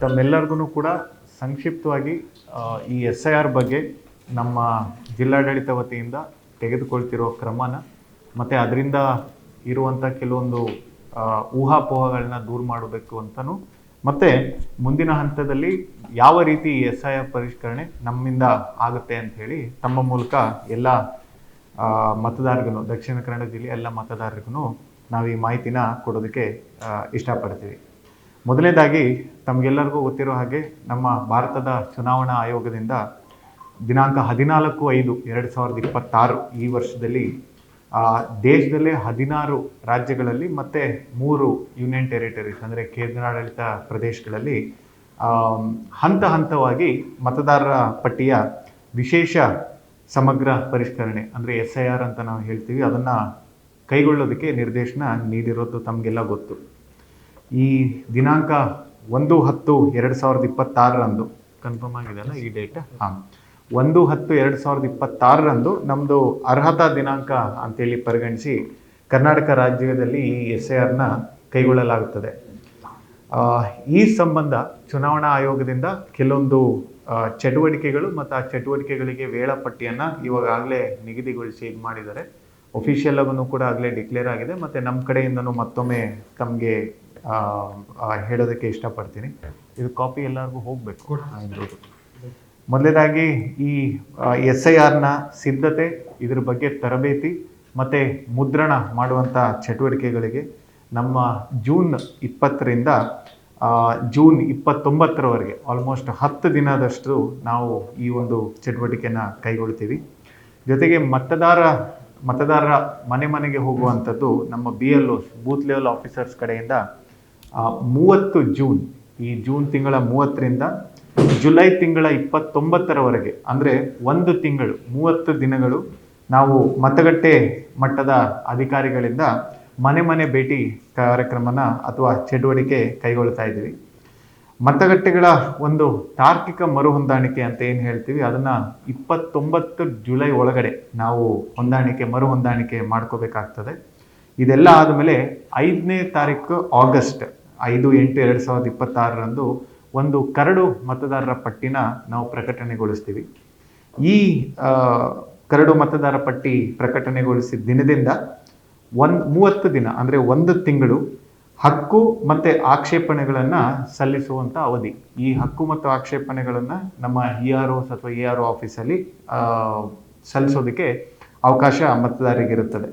ತಮ್ಮೆಲ್ಲರಿಗೂ ಕೂಡ ಸಂಕ್ಷಿಪ್ತವಾಗಿ ಈ SIR ಬಗ್ಗೆ ನಮ್ಮ ಜಿಲ್ಲಾಡಳಿತ ವತಿಯಿಂದ ತೆಗೆದುಕೊಳ್ತಿರೋ ಕ್ರಮನ ಮತ್ತು ಅದರಿಂದ ಇರುವಂಥ ಕೆಲವೊಂದು ಊಹಾಪೋಹಗಳನ್ನ ದೂರ ಮಾಡಬೇಕು ಅಂತಲೂ ಮತ್ತು ಮುಂದಿನ ಹಂತದಲ್ಲಿ ಯಾವ ರೀತಿ ಈ SIR ಪರಿಷ್ಕರಣೆ ನಮ್ಮಿಂದ ಆಗುತ್ತೆ ಅಂಥೇಳಿ ತಮ್ಮ ಮೂಲಕ ಎಲ್ಲ ಮತದಾರರಿಗೂ ದಕ್ಷಿಣ ಕನ್ನಡ ಜಿಲ್ಲೆಯ ಎಲ್ಲ ಮತದಾರರಿಗೂ ನಾವು ಈ ಮಾಹಿತಿನ ಕೊಡೋದಕ್ಕೆ ಇಷ್ಟಪಡ್ತೀವಿ. ಮೊದಲನೇದಾಗಿ ತಮಗೆಲ್ಲರಿಗೂ ಗೊತ್ತಿರೋ ಹಾಗೆ ನಮ್ಮ ಭಾರತದ ಚುನಾವಣಾ ಆಯೋಗದಿಂದ ದಿನಾಂಕ 14/5/2026 ಈ ವರ್ಷದಲ್ಲಿ ದೇಶದಲ್ಲೇ 16 ರಾಜ್ಯಗಳಲ್ಲಿ ಮತ್ತು 3 ಯೂನಿಯನ್ ಟೆರಿಟರೀಸ್ ಅಂದರೆ ಕೇಂದ್ರಾಡಳಿತ ಪ್ರದೇಶಗಳಲ್ಲಿ ಹಂತ ಹಂತವಾಗಿ ಮತದಾರರ ಪಟ್ಟಿಯ ವಿಶೇಷ ಸಮಗ್ರ ಪರಿಷ್ಕರಣೆ ಅಂದರೆ SIR ಅಂತ ನಾವು ಹೇಳ್ತೀವಿ, ಅದನ್ನು ಕೈಗೊಳ್ಳೋದಕ್ಕೆ ನಿರ್ದೇಶನ ನೀಡಿರೋದು ತಮಗೆಲ್ಲ ಗೊತ್ತು. ಈ ದಿನಾಂಕ 1/10/2026 ಕನ್ಫರ್ಮ್ ಆಗಿದೆಯಲ್ಲ ಈ ಡೇಟ್? 1/10/2026 ನಮ್ಮದು ಅರ್ಹತಾ ದಿನಾಂಕ ಅಂತೇಳಿ ಪರಿಗಣಿಸಿ ಕರ್ನಾಟಕ ರಾಜ್ಯದಲ್ಲಿ ಈ SIRನ ಕೈಗೊಳ್ಳಲಾಗುತ್ತದೆ. ಈ ಸಂಬಂಧ ಚುನಾವಣಾ ಆಯೋಗದಿಂದ ಕೆಲವೊಂದು ಚಟುವಟಿಕೆಗಳು ಮತ್ತು ಆ ಚಟುವಟಿಕೆಗಳಿಗೆ ವೇಳಾಪಟ್ಟಿಯನ್ನು ಇವಾಗಲೇ ನಿಗದಿಗೊಳಿಸಿ ಇದು ಮಾಡಿದ್ದಾರೆ. ಒಫಿಷಿಯಲ್ ಆಗೂ ಕೂಡ ಆಗಲೇ ಡಿಕ್ಲೇರ್ ಆಗಿದೆ ಮತ್ತು ನಮ್ಮ ಕಡೆಯಿಂದನೂ ಮತ್ತೊಮ್ಮೆ ತಮಗೆ ಹೇಳೋದಕ್ಕೆ ಇಷ್ಟಪಡ್ತೀನಿ. ಇದು ಕಾಪಿ ಎಲ್ಲರಿಗೂ ಹೋಗಬೇಕು. ಮೊದಲನೇದಾಗಿ ಈ SIRನ ಸಿದ್ಧತೆ, ಇದ್ರ ಬಗ್ಗೆ ತರಬೇತಿ ಮತ್ತು ಮುದ್ರಣ ಮಾಡುವಂಥ ಚಟುವಟಿಕೆಗಳಿಗೆ ನಮ್ಮ ಜೂನ್ 20ರಿಂದ ಜೂನ್ 29ರವರೆಗೆ ಆಲ್ಮೋಸ್ಟ್ 10 ದಿನದಷ್ಟು ನಾವು ಈ ಒಂದು ಚಟುವಟಿಕೆನ ಕೈಗೊಳ್ತೀವಿ. ಜೊತೆಗೆ ಮತದಾರರ ಮನೆ ಮನೆಗೆ ಹೋಗುವಂಥದ್ದು ನಮ್ಮ BLOs ಬೂತ್ ಲೆವೆಲ್ ಆಫೀಸರ್ಸ್ ಕಡೆಯಿಂದ 30 ಜೂನ್, ಈ ಜೂನ್ ತಿಂಗಳ 30ರಿಂದ ಜುಲೈ ತಿಂಗಳ 29ರವರೆಗೆ ಅಂದರೆ 1 ತಿಂಗಳು 30 ದಿನಗಳು ನಾವು ಮತಗಟ್ಟೆ ಮಟ್ಟದ ಅಧಿಕಾರಿಗಳಿಂದ ಮನೆ ಮನೆ ಭೇಟಿ ಕಾರ್ಯಕ್ರಮನ ಅಥವಾ ಚಟುವಟಿಕೆ ಕೈಗೊಳ್ತಾ ಇದ್ದೀವಿ. ಮತಗಟ್ಟೆಗಳ ಒಂದು ತಾರ್ಕಿಕ ಮರುಹೊಂದಾಣಿಕೆ ಅಂತ ಏನು ಹೇಳ್ತೀವಿ, ಅದನ್ನು 29 ಜುಲೈ ಒಳಗಡೆ ನಾವು ಮರು ಹೊಂದಾಣಿಕೆ ಮಾಡ್ಕೋಬೇಕಾಗ್ತದೆ. ಇದೆಲ್ಲ ಆದಮೇಲೆ 5ನೇ ತಾರೀಕು ಆಗಸ್ಟ್ 5/8/2026 ಒಂದು ಕರಡು ಮತದಾರರ ಪಟ್ಟಿನ ನಾವು ಪ್ರಕಟಣೆಗೊಳಿಸ್ತೀವಿ. ಈ ಕರಡು ಮತದಾರ ಪಟ್ಟಿ ಪ್ರಕಟಣೆಗೊಳಿಸಿದ ದಿನದಿಂದ 30 ದಿನ ಅಂದರೆ 1 ತಿಂಗಳು ಹಕ್ಕು ಮತ್ತು ಆಕ್ಷೇಪಣೆಗಳನ್ನು ಸಲ್ಲಿಸುವಂಥ ಅವಧಿ. ಈ ಹಕ್ಕು ಮತ್ತು ಆಕ್ಷೇಪಣೆಗಳನ್ನು ನಮ್ಮ EROs ಅಥವಾ ARO ಆಫೀಸಲ್ಲಿ ಸಲ್ಲಿಸೋದಕ್ಕೆ ಅವಕಾಶ ಮತದಾರರಿಗಿರುತ್ತದೆ.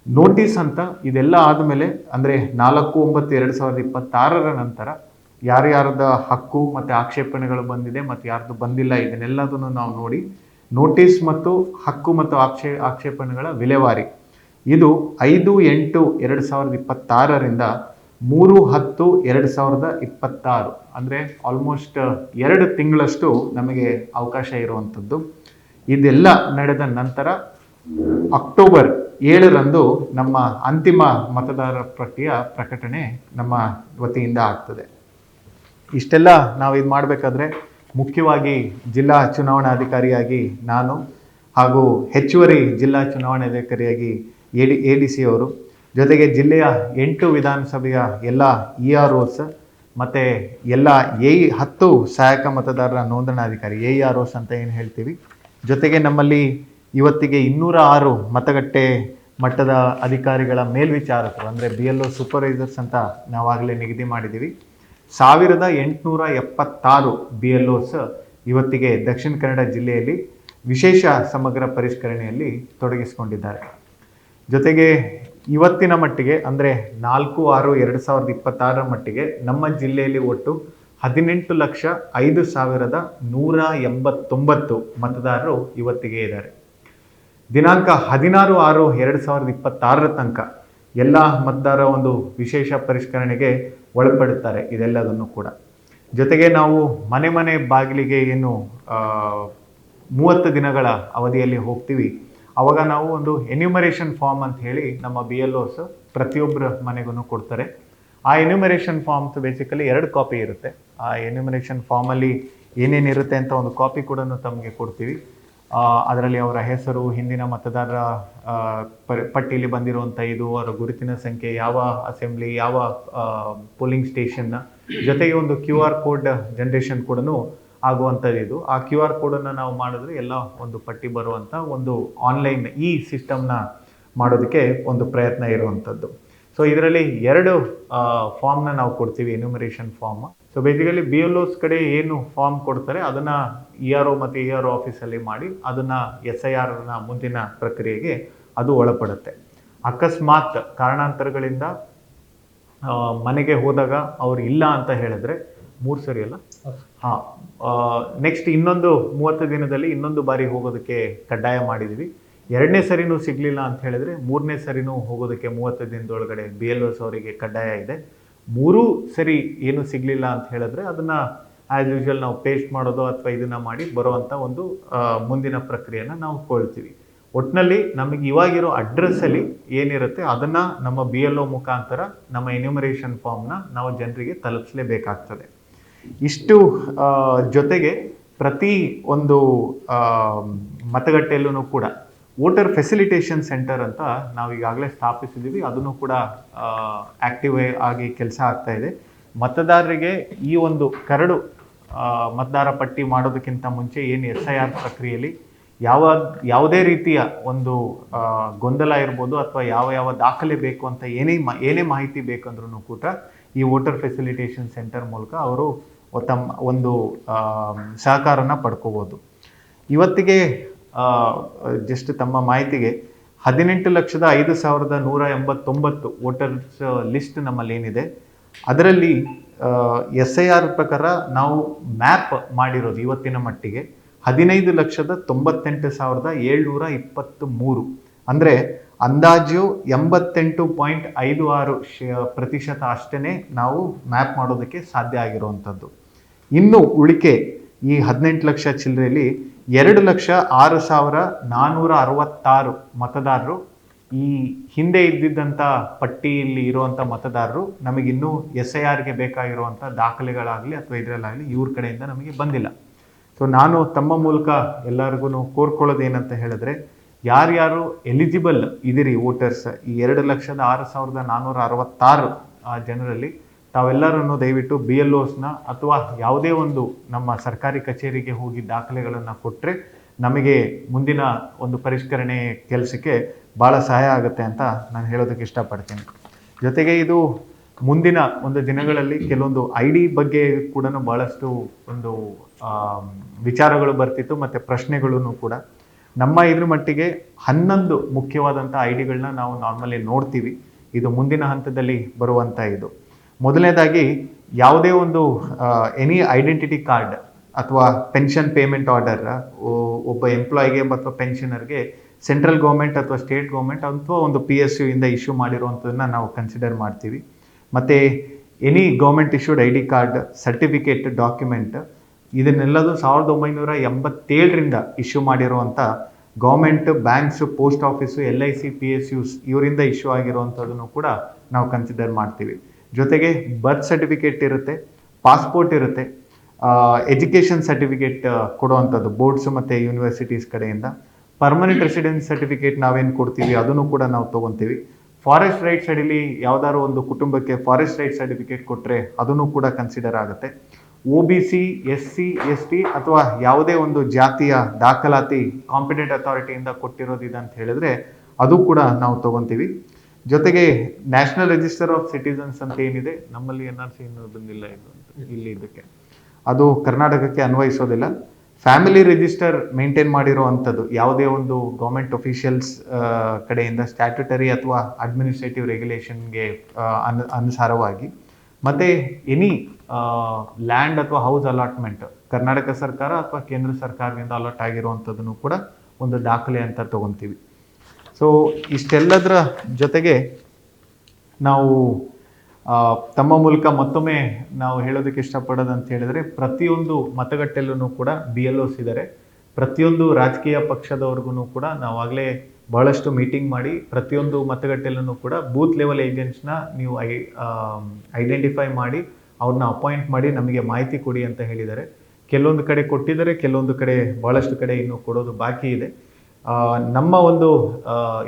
ನೋಟಿಸ್ ಅಂತ ಇದೆಲ್ಲ ಆದಮೇಲೆ ಅಂದರೆ 4/9/2026 ನಂತರ ಯಾರ್ಯಾರದ ಹಕ್ಕು ಮತ್ತು ಆಕ್ಷೇಪಣೆಗಳು ಬಂದಿದೆ ಮತ್ತು ಯಾರ್ದು ಬಂದಿಲ್ಲ ಇದನ್ನೆಲ್ಲದನ್ನು ನಾವು ನೋಡಿ ನೋಟಿಸ್ ಮತ್ತು ಹಕ್ಕು ಮತ್ತು ಆಕ್ಷೇಪಣೆಗಳ ವಿಲೇವಾರಿ ಇದು 5/8/2026ರಿಂದ 3/10/2026 ಅಂದರೆ ಆಲ್ಮೋಸ್ಟ್ 2 ತಿಂಗಳಷ್ಟು ನಮಗೆ ಅವಕಾಶ ಇರುವಂಥದ್ದು. ಇದೆಲ್ಲ ನಡೆದ ನಂತರ ಅಕ್ಟೋಬರ್ 7ರಂದು ನಮ್ಮ ಅಂತಿಮ ಮತದಾರರ ಪಟ್ಟಿಯ ಪ್ರಕಟಣೆ ನಮ್ಮ ವತಿಯಿಂದ ಆಗ್ತದೆ. ಇಷ್ಟೆಲ್ಲ ನಾವು ಇದು ಮಾಡಬೇಕಾದ್ರೆ ಮುಖ್ಯವಾಗಿ ಜಿಲ್ಲಾ ಚುನಾವಣಾಧಿಕಾರಿಯಾಗಿ ನಾನು ಹಾಗೂ ಹೆಚ್ಚುವರಿ ಜಿಲ್ಲಾ ಚುನಾವಣಾಧಿಕಾರಿಯಾಗಿ ADC ಅವರು, ಜೊತೆಗೆ ಜಿಲ್ಲೆಯ 8 ವಿಧಾನಸಭೆಯ ಎಲ್ಲ EROs ಮತ್ತು ಎಲ್ಲ 10 ಸಹಾಯಕ ಮತದಾರರ ನೋಂದಣಾಧಿಕಾರಿ AROs ಅಂತ ಏನು ಹೇಳ್ತೀವಿ, ಜೊತೆಗೆ ನಮ್ಮಲ್ಲಿ ಇವತ್ತಿಗೆ 206 ಮತಗಟ್ಟೆ ಮಟ್ಟದ ಅಧಿಕಾರಿಗಳ ಮೇಲ್ವಿಚಾರಕರು ಅಂದರೆ BLO ಸೂಪರ್ವೈಸರ್ಸ್ ಅಂತ ನಾವಾಗಲೇ ನಿಗದಿ ಮಾಡಿದ್ದೀವಿ. 1876 BLOs ಇವತ್ತಿಗೆ ದಕ್ಷಿಣ ಕನ್ನಡ ಜಿಲ್ಲೆಯಲ್ಲಿ ವಿಶೇಷ ಸಮಗ್ರ ಪರಿಷ್ಕರಣೆಯಲ್ಲಿ ತೊಡಗಿಸಿಕೊಂಡಿದ್ದಾರೆ. ಜೊತೆಗೆ ಇವತ್ತಿನ ಮಟ್ಟಿಗೆ ಅಂದರೆ 4/6/2026 ಮಟ್ಟಿಗೆ ನಮ್ಮ ಜಿಲ್ಲೆಯಲ್ಲಿ ಒಟ್ಟು 18,05,189 ಮತದಾರರು ಇವತ್ತಿಗೆ ಇದ್ದಾರೆ. ದಿನಾಂಕ 16/6/2026 ತನಕ ಎಲ್ಲ ಮತದಾರ ಒಂದು ವಿಶೇಷ ಪರಿಷ್ಕರಣೆಗೆ ಒಳಪಡುತ್ತಾರೆ ಇದೆಲ್ಲದನ್ನು ಕೂಡ. ಜೊತೆಗೆ ನಾವು ಮನೆ ಮನೆ ಬಾಗಿಲಿಗೆ ಏನು 30 ದಿನಗಳ ಅವಧಿಯಲ್ಲಿ ಹೋಗ್ತೀವಿ, ಆವಾಗ ನಾವು ಒಂದು ಎನ್ಯುಮರೇಷನ್ ಫಾರ್ಮ್ ಅಂತ ಹೇಳಿ ನಮ್ಮ BLOs ಪ್ರತಿಯೊಬ್ಬರ ಮನೆಗೂ ಕೊಡ್ತಾರೆ. ಆ ಎನ್ಯುಮರೇಷನ್ ಫಾರ್ಮ್ಸ್ ಬೇಸಿಕಲಿ 2 ಕಾಪಿ ಇರುತ್ತೆ. ಆ ಎನ್ಯುಮರೇಷನ್ ಫಾರ್ಮಲ್ಲಿ ಏನೇನಿರುತ್ತೆ ಅಂತ ಒಂದು ಕಾಪಿ ಕೂಡ ತಮಗೆ ಕೊಡ್ತೀವಿ. ಅದರಲ್ಲಿ ಅವರ ಹೆಸರು, ಹಿಂದಿನ ಮತದಾರರ ಪಟ್ಟಿಯಲ್ಲಿ ಬಂದಿರುವಂಥ ಇದು, ಅವರ ಗುರುತಿನ ಸಂಖ್ಯೆ, ಯಾವ ಅಸೆಂಬ್ಲಿ, ಯಾವ ಪೋಲಿಂಗ್ ಸ್ಟೇಷನ್ನ ಜೊತೆಗೆ ಒಂದು QR ಕೋಡ್ ಜನರೇಷನ್ ಕೂಡ ಆಗುವಂಥದ್ದು ಇದು. ಆ QR ಕೋಡನ್ನು ನಾವು ಮಾಡಿದ್ರೆ ಎಲ್ಲ ಒಂದು ಪಟ್ಟಿ ಬರುವಂಥ ಒಂದು ಆನ್ಲೈನ್ ಈ ಸಿಸ್ಟಮ್ನ ಮಾಡೋದಕ್ಕೆ ಒಂದು ಪ್ರಯತ್ನ ಇರುವಂಥದ್ದು. ಸೊ ಇದರಲ್ಲಿ 2 ಫಾರ್ಮ್ನ ನಾವು ಕೊಡ್ತೀವಿ, enumeration form. So basically BLOs ಕಡೆ ಏನು ಫಾರ್ಮ್ ಕೊಡ್ತಾರೆ ಅದನ್ನು ERO ಮತ್ತು ERO ಆಫೀಸಲ್ಲಿ ಮಾಡಿ ಅದನ್ನು SIRನ ಮುಂದಿನ ಪ್ರಕ್ರಿಯೆಗೆ ಅದು ಒಳಪಡುತ್ತೆ. ಅಕಸ್ಮಾತ್ ಕಾರಣಾಂತರಗಳಿಂದ ಮನೆಗೆ ಹೋದಾಗ ಅವ್ರು ಇಲ್ಲ ಅಂತ ಹೇಳಿದ್ರೆ 3 ಸರಿ ಅಲ್ಲ, ಹಾಂ, ನೆಕ್ಸ್ಟ್ ಇನ್ನೊಂದು 30 ದಿನದಲ್ಲಿ ಇನ್ನೊಂದು ಬಾರಿ ಹೋಗೋದಕ್ಕೆ ಕಡ್ಡಾಯ ಮಾಡಿದ್ವಿ. 2ನೇ ಸರಿನೂ ಸಿಗಲಿಲ್ಲ ಅಂತ ಹೇಳಿದ್ರೆ 3ನೇ ಸರಿನೂ ಹೋಗೋದಕ್ಕೆ 30 ದಿನದೊಳಗಡೆ BLOs ಅವರಿಗೆ ಕಡ್ಡಾಯ ಇದೆ. 3 ಸರಿ ಏನು ಸಿಗಲಿಲ್ಲ ಅಂತ ಹೇಳಿದ್ರೆ ಅದನ್ನು ಆ್ಯಸ್ ಯೂಶುವಲ್ ನಾವು ಪೇಸ್ಟ್ ಮಾಡೋದು ಅಥವಾ ಇದನ್ನು ಮಾಡಿ ಬರುವಂಥ ಒಂದು ಮುಂದಿನ ಪ್ರಕ್ರಿಯೆನ ನಾವು ಕೊಳ್ತೀವಿ. ಒಟ್ಟಿನಲ್ಲಿ ನಮಗೆ ಇವಾಗಿರೋ ಅಡ್ರೆಸ್ಸಲ್ಲಿ ಏನಿರುತ್ತೆ ಅದನ್ನು ನಮ್ಮ BLO ಮುಖಾಂತರ ನಮ್ಮ ಎನ್ಯುಮರೇಷನ್ ಫಾರ್ಮ್ನ ನಾವು ಜನರಿಗೆ ತಲುಪಿಸಲೇಬೇಕಾಗ್ತದೆ. ಇಷ್ಟು ಜೊತೆಗೆ ಪ್ರತಿ ಒಂದು ಮತಗಟ್ಟೆಯಲ್ಲೂ ಕೂಡ ವೋಟರ್ ಫೆಸಿಲಿಟೇಷನ್ ಸೆಂಟರ್ ಅಂತ ನಾವು ಈಗಾಗಲೇ ಸ್ಥಾಪಿಸಿದ್ದೀವಿ. ಅದನ್ನು ಕೂಡ ಆ್ಯಕ್ಟಿವ್ ಆಗಿ ಕೆಲಸ ಆಗ್ತಾ ಇದೆ. ಮತದಾರರಿಗೆ ಈ ಒಂದು ಕರಡು ಮತದಾರ ಪಟ್ಟಿ ಮಾಡೋದಕ್ಕಿಂತ ಮುಂಚೆ ಏನು SIR ಪ್ರಕ್ರಿಯೆಯಲ್ಲಿ ಯಾವುದೇ ರೀತಿಯ ಒಂದು ಗೊಂದಲ ಇರ್ಬೋದು ಅಥವಾ ಯಾವ ದಾಖಲೆ ಬೇಕು ಅಂತ ಏನೇ ಮಾಹಿತಿ ಬೇಕಂದ್ರೂ ಕೂಡ ಈ ವೋಟರ್ ಫೆಸಿಲಿಟೇಷನ್ ಸೆಂಟರ್ ಮೂಲಕ ಅವರು ತಮ್ಮ ಒಂದು ಸಹಕಾರನ ಪಡ್ಕೋಬೋದು. ಇವತ್ತಿಗೆ ಜಸ್ಟ್ ತಮ್ಮ ಮಾಹಿತಿಗೆ 18,05,189 ವೋಟರ್ಸ್ ಲಿಸ್ಟ್ ನಮ್ಮಲ್ಲಿ ಏನಿದೆ ಅದರಲ್ಲಿ SIR ಪ್ರಕಾರ ನಾವು ಮ್ಯಾಪ್ ಮಾಡಿರೋದು ಇವತ್ತಿನ ಮಟ್ಟಿಗೆ 15,98,723. ಅಂದರೆ ಅಂದಾಜು 88.56% ಅಷ್ಟೇ ನಾವು ಮ್ಯಾಪ್ ಮಾಡೋದಕ್ಕೆ ಸಾಧ್ಯ ಆಗಿರುವಂಥದ್ದು. ಇನ್ನು ಉಳಿಕೆ ಈ 18 ಲಕ್ಷ ಚಿಲ್ಲರೆಯಲ್ಲಿ 2,06,466 ಮತದಾರರು ಈ ಹಿಂದೆ ಇದ್ದಿದ್ದಂಥ ಪಟ್ಟಿಯಲ್ಲಿ ಇರುವಂಥ ಮತದಾರರು ನಮಗಿನ್ನೂ SIRಗೆ ಬೇಕಾಗಿರುವಂಥ ದಾಖಲೆಗಳಾಗಲಿ ಅಥವಾ ಇದರಲ್ಲಾಗಲಿ ಇವ್ರ ಕಡೆಯಿಂದ ನಮಗೆ ಬಂದಿಲ್ಲ. ಸೊ ನಾನು ತಮ್ಮ ಮೂಲಕ ಎಲ್ಲರಿಗೂ ಕೋರ್ಕೊಳ್ಳೋದೇನಂತ ಹೇಳಿದ್ರೆ, ಯಾರ್ಯಾರು ಎಲಿಜಿಬಲ್ ಇದಿರಿ ವೋಟರ್ಸ್ ಈ 2,06,466 ಜನರಲ್ಲಿ ತಾವೆಲ್ಲರನ್ನು ದಯವಿಟ್ಟು BLOsನ ಅಥವಾ ಯಾವುದೇ ಒಂದು ನಮ್ಮ ಸರ್ಕಾರಿ ಕಚೇರಿಗೆ ಹೋಗಿ ದಾಖಲೆಗಳನ್ನು ಕೊಟ್ಟರೆ ನಮಗೆ ಮುಂದಿನ ಒಂದು ಪರಿಷ್ಕರಣೆ ಕೆಲಸಕ್ಕೆ ಭಾಳ ಸಹಾಯ ಆಗುತ್ತೆ ಅಂತ ನಾನು ಹೇಳೋದಕ್ಕೆ ಇಷ್ಟಪಡ್ತೀನಿ. ಜೊತೆಗೆ ಇದು ಮುಂದಿನ ಒಂದು ದಿನಗಳಲ್ಲಿ ಕೆಲವೊಂದು ID ಬಗ್ಗೆ ಕೂಡ ಭಾಳಷ್ಟು ಒಂದು ವಿಚಾರಗಳು ಬರ್ತಿತ್ತು ಮತ್ತು ಪ್ರಶ್ನೆಗಳೂ ಕೂಡ. ನಮ್ಮ ಇದ್ರ ಮಟ್ಟಿಗೆ 11 ಮುಖ್ಯವಾದಂಥ IDಗಳನ್ನ ನಾವು ನಾರ್ಮಲಿ ನೋಡ್ತೀವಿ. ಇದು ಮುಂದಿನ ಹಂತದಲ್ಲಿ ಬರುವಂಥ ಇದು. ಮೊದಲನೇದಾಗಿ ಯಾವುದೇ ಒಂದು ಎನಿ ಐಡೆಂಟಿಟಿ ಕಾರ್ಡ್ ಅಥವಾ ಪೆನ್ಷನ್ ಪೇಮೆಂಟ್ ಆರ್ಡರ್ ಒಬ್ಬ ಎಂಪ್ಲಾಯಿಗೆ ಅಥವಾ ಪೆನ್ಷನರ್ಗೆ ಸೆಂಟ್ರಲ್ ಗೌರ್ಮೆಂಟ್ ಅಥವಾ ಸ್ಟೇಟ್ ಗೌರ್ಮೆಂಟ್ ಅಥವಾ ಒಂದು PSU ಇಂದ ಇಶ್ಯೂ ಮಾಡಿರುವಂಥದ್ದನ್ನ ನಾವು ಕನ್ಸಿಡರ್ ಮಾಡ್ತೀವಿ. ಮತ್ತು any government issued ID card, certificate, document ಇದನ್ನೆಲ್ಲದು 1987ರಿಂದ ಇಶ್ಯೂ ಮಾಡಿರುವಂಥ government, banks, post office, LIC, PSUs ಇವರಿಂದ ಇಶ್ಯೂ ಆಗಿರುವಂಥದ್ದನ್ನು ಕೂಡ ನಾವು ಕನ್ಸಿಡರ್ ಮಾಡ್ತೀವಿ. ಜೊತೆಗೆ ಬರ್ತ್ ಸರ್ಟಿಫಿಕೇಟ್ ಇರುತ್ತೆ, ಪಾಸ್ಪೋರ್ಟ್ ಇರುತ್ತೆ, ಎಜುಕೇಷನ್ ಸರ್ಟಿಫಿಕೇಟ್ ಕೊಡುವಂಥದ್ದು ಬೋರ್ಡ್ಸ್ ಮತ್ತು ಯೂನಿವರ್ಸಿಟೀಸ್ ಕಡೆಯಿಂದ. ಪರ್ಮನೆಂಟ್ ರೆಸಿಡೆನ್ಸ್ ಸರ್ಟಿಫಿಕೇಟ್ ನಾವೇನು ಕೊಡ್ತೀವಿ ಅದನ್ನು ಕೂಡ ನಾವು ತೊಗೊತೀವಿ. ಫಾರೆಸ್ಟ್ ರೈಟ್ಸ್ ಅಡಿಲಿ ಯಾವುದಾದ್ರು ಒಂದು ಕುಟುಂಬಕ್ಕೆ ಫಾರೆಸ್ಟ್ ರೈಟ್ ಸರ್ಟಿಫಿಕೇಟ್ ಕೊಟ್ಟರೆ ಅದನ್ನು ಕೂಡ ಕನ್ಸಿಡರ್ ಆಗುತ್ತೆ. OBC, SC, ST ಅಥವಾ ಯಾವುದೇ ಒಂದು ಜಾತಿಯ ದಾಖಲಾತಿ ಕಾಂಪಿಟೆಂಟ್ ಅಥಾರಿಟಿಯಿಂದ ಕೊಟ್ಟಿರೋದಿದೆ ಅಂತ ಹೇಳಿದ್ರೆ ಅದು ಕೂಡ ನಾವು ತೊಗೊತೀವಿ. ಜೊತೆಗೆ ನ್ಯಾಷನಲ್ ರಿಜಿಸ್ಟರ್ ಆಫ್ ಸಿಟಿಸನ್ಸ್ ಅಂತ ಏನಿದೆ, ನಮ್ಮಲ್ಲಿ NRC ಇನ್ನೂ ಬಂದಿಲ್ಲ ಇದು ಅಂತ ಇಲ್ಲಿ ಇದಕ್ಕೆ, ಅದು ಕರ್ನಾಟಕಕ್ಕೆ ಅನ್ವಯಿಸೋದಿಲ್ಲ. ಫ್ಯಾಮಿಲಿ ರಿಜಿಸ್ಟರ್ ಮೇಂಟೈನ್ ಮಾಡಿರೋ ಅಂಥದ್ದು ಯಾವುದೇ ಒಂದು ಗೌರ್ಮೆಂಟ್ ಅಫಿಷಿಯಲ್ಸ್ ಕಡೆಯಿಂದ ಸ್ಟ್ಯಾಟ್ಯುಟರಿ ಅಥವಾ ಅಡ್ಮಿನಿಸ್ಟ್ರೇಟಿವ್ ರೆಗ್ಯುಲೇಷನ್ಗೆ ಅನುಸಾರವಾಗಿ. ಮತ್ತು ಎನಿ ಲ್ಯಾಂಡ್ ಅಥವಾ ಹೌಸ್ ಅಲಾಟ್ಮೆಂಟ್ ಕರ್ನಾಟಕ ಸರ್ಕಾರ ಅಥವಾ ಕೇಂದ್ರ ಸರ್ಕಾರದಿಂದ ಅಲಾಟ್ ಆಗಿರುವಂಥದ್ದನ್ನು ಕೂಡ ಒಂದು ದಾಖಲೆ ಅಂತ ತೊಗೊತೀವಿ. ಸೊ ಇಷ್ಟೆಲ್ಲದರ ಜೊತೆಗೆ ನಾವು ತಮ್ಮ ಮೂಲಕ ಮತ್ತೊಮ್ಮೆ ನಾವು ಹೇಳೋದಕ್ಕೆ ಇಷ್ಟಪಡೋದು ಅಂತ ಹೇಳಿದ್ರೆ, ಪ್ರತಿಯೊಂದು ಮತಗಟ್ಟೆಯಲ್ಲೂ ಕೂಡ BLOs ಇದ್ದಾರೆ. ಪ್ರತಿಯೊಂದು ರಾಜಕೀಯ ಪಕ್ಷದವ್ರಿಗೂ ಕೂಡ ನಾವಾಗಲೇ ಬಹಳಷ್ಟು ಮೀಟಿಂಗ್ ಮಾಡಿ ಪ್ರತಿಯೊಂದು ಮತಗಟ್ಟೆಯಲ್ಲೂ ಕೂಡ ಬೂತ್ ಲೆವೆಲ್ ಏಜೆಂಟ್ಸ್ನ ನೀವು ಐಡೆಂಟಿಫೈ ಮಾಡಿ ಅವ್ರನ್ನ ಅಪಾಯಿಂಟ್ ಮಾಡಿ ನಮಗೆ ಮಾಹಿತಿ ಕೊಡಿ ಅಂತ ಹೇಳಿದ್ದಾರೆ. ಕೆಲವೊಂದು ಕಡೆ ಕೊಟ್ಟಿದ್ದಾರೆ, ಕೆಲವೊಂದು ಕಡೆ ಭಾಳಷ್ಟು ಕಡೆ ಇನ್ನೂ ಕೊಡೋದು ಬಾಕಿ ಇದೆ. ನಮ್ಮ ಒಂದು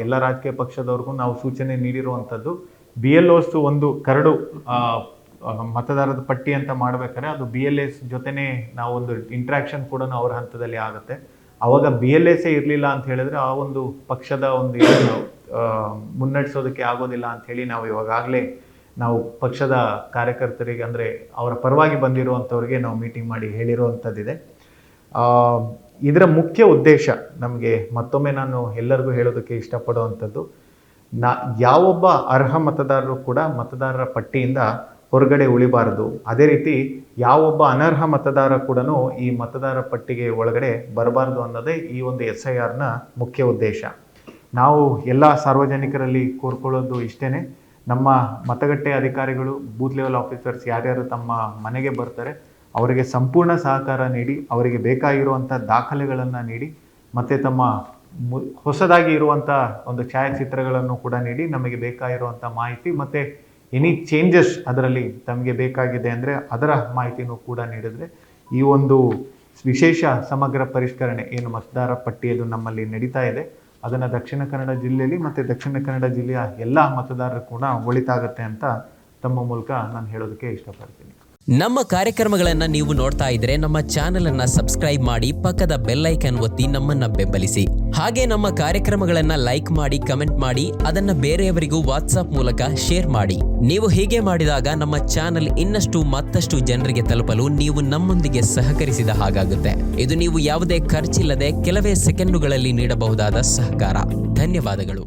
ಎಲ್ಲ ರಾಜಕೀಯ ಪಕ್ಷದವ್ರಿಗೂ ನಾವು ಸೂಚನೆ ನೀಡಿರುವಂಥದ್ದು BLOs ಒಂದು ಕರಡು ಮತದಾರರ ಪಟ್ಟಿ ಅಂತ ಮಾಡ್ಬೇಕಾದ್ರೆ ಅದು BLS ಜೊತೆನೇ ನಾವು ಒಂದು ಇಂಟ್ರಾಕ್ಷನ್ ಕೂಡ ಅವ್ರ ಹಂತದಲ್ಲಿ ಆಗುತ್ತೆ. ಅವಾಗ BLS ಇರಲಿಲ್ಲ ಅಂತ ಹೇಳಿದ್ರೆ ಆ ಒಂದು ಪಕ್ಷದ ಒಂದು ಮುನ್ನಡೆಸೋದಕ್ಕೆ ಆಗೋದಿಲ್ಲ ಅಂತ ಹೇಳಿ ನಾವು ಇವಾಗಲೇ ನಾವು ಪಕ್ಷದ ಕಾರ್ಯಕರ್ತರಿಗೆ ಅಂದರೆ ಅವರ ಪರವಾಗಿ ಬಂದಿರುವಂಥವ್ರಿಗೆ ನಾವು ಮೀಟಿಂಗ್ ಮಾಡಿ ಹೇಳಿರುವಂಥದ್ದಿದೆ. ಇದರ ಮುಖ್ಯ ಉದ್ದೇಶ ನಮಗೆ ಮತ್ತೊಮ್ಮೆ ನಾನು ಎಲ್ಲರಿಗೂ ಹೇಳೋದಕ್ಕೆ ಇಷ್ಟಪಡುವಂಥದ್ದು, ಯಾವೊಬ್ಬ ಅರ್ಹ ಮತದಾರರು ಕೂಡ ಮತದಾರರ ಪಟ್ಟಿಯಿಂದ ಹೊರಗಡೆ ಉಳಿಬಾರದು. ಅದೇ ರೀತಿ ಯಾವೊಬ್ಬ ಅನರ್ಹ ಮತದಾರ ಕೂಡ ಈ ಮತದಾರರ ಪಟ್ಟಿಗೆ ಒಳಗಡೆ ಬರಬಾರ್ದು ಅನ್ನೋದೇ ಈ ಒಂದು SIRನ ಮುಖ್ಯ ಉದ್ದೇಶ. ನಾವು ಎಲ್ಲ ಸಾರ್ವಜನಿಕರಲ್ಲಿ ಕೋರ್ಕೊಳ್ಳೋದು ಇಷ್ಟೇ, ನಮ್ಮ ಮತಗಟ್ಟೆ ಅಧಿಕಾರಿಗಳು, ಬೂತ್ ಲೆವೆಲ್ ಆಫೀಸರ್ಸ್ ಯಾರ್ಯಾರು ತಮ್ಮ ಮನೆಗೆ ಬರ್ತಾರೆ ಅವರಿಗೆ ಸಂಪೂರ್ಣ ಸಹಕಾರ ನೀಡಿ, ಅವರಿಗೆ ಬೇಕಾಗಿರುವಂಥ ದಾಖಲೆಗಳನ್ನು ನೀಡಿ, ಮತ್ತು ತಮ್ಮ ಹೊಸದಾಗಿ ಇರುವಂಥ ಒಂದು ಛಾಯಾಚಿತ್ರಗಳನ್ನು ಕೂಡ ನೀಡಿ ನಮಗೆ ಬೇಕಾಗಿರುವಂಥ ಮಾಹಿತಿ ಮತ್ತು ಎನಿ ಚೇಂಜಸ್ ಅದರಲ್ಲಿ ತಮಗೆ ಬೇಕಾಗಿದೆ ಅಂದರೆ ಅದರ ಮಾಹಿತಿನೂ ಕೂಡ ನೀಡಿದರೆ ಈ ಒಂದು ವಿಶೇಷ ಸಮಗ್ರ ಪರಿಷ್ಕರಣೆ ಏನು ಮತದಾರ ಪಟ್ಟಿಯದು ನಮ್ಮಲ್ಲಿ ನಡೀತಾ ಇದೆ ಅದನ್ನು ದಕ್ಷಿಣ ಕನ್ನಡ ಜಿಲ್ಲೆಯಲ್ಲಿ ಮತ್ತು ದಕ್ಷಿಣ ಕನ್ನಡ ಜಿಲ್ಲೆಯ ಎಲ್ಲ ಮತದಾರರು ಕೂಡ ಒಳಿತಾಗುತ್ತೆ ಅಂತ ತಮ್ಮ ಮೂಲಕ ನಾನು ಹೇಳೋದಕ್ಕೆ ಇಷ್ಟಪಡ್ತೀನಿ. ನಮ್ಮ ಕಾರ್ಯಕ್ರಮಗಳನ್ನು ನೀವು ನೋಡ್ತಾ ಇದ್ರೆ ನಮ್ಮ ಚಾನೆಲ್ ಅನ್ನ ಸಬ್ಸ್ಕ್ರೈಬ್ ಮಾಡಿ, ಪಕ್ಕದ ಬೆಲ್ ಐಕನ್ ಒತ್ತಿ ನಮ್ಮನ್ನ ಬೆಂಬಲಿಸಿ. ಹಾಗೆ ನಮ್ಮ ಕಾರ್ಯಕ್ರಮಗಳನ್ನ ಲೈಕ್ ಮಾಡಿ, ಕಮೆಂಟ್ ಮಾಡಿ, ಅದನ್ನ ಬೇರೆಯವರಿಗೂ ವಾಟ್ಸ್ಆಪ್ ಮೂಲಕ ಶೇರ್ ಮಾಡಿ. ನೀವು ಹೀಗೆ ಮಾಡಿದಾಗ ನಮ್ಮ ಚಾನೆಲ್ ಇನ್ನಷ್ಟು ಮತ್ತಷ್ಟು ಜನರಿಗೆ ತಲುಪಲು ನೀವು ನಮ್ಮೊಂದಿಗೆ ಸಹಕರಿಸಿದ ಹಾಗಾಗುತ್ತೆ. ಇದು ನೀವು ಯಾವುದೇ ಖರ್ಚಿಲ್ಲದೆ ಕೆಲವೇ ಸೆಕೆಂಡುಗಳಲ್ಲಿ ನೀಡಬಹುದಾದ ಸಹಕಾರ. ಧನ್ಯವಾದಗಳು.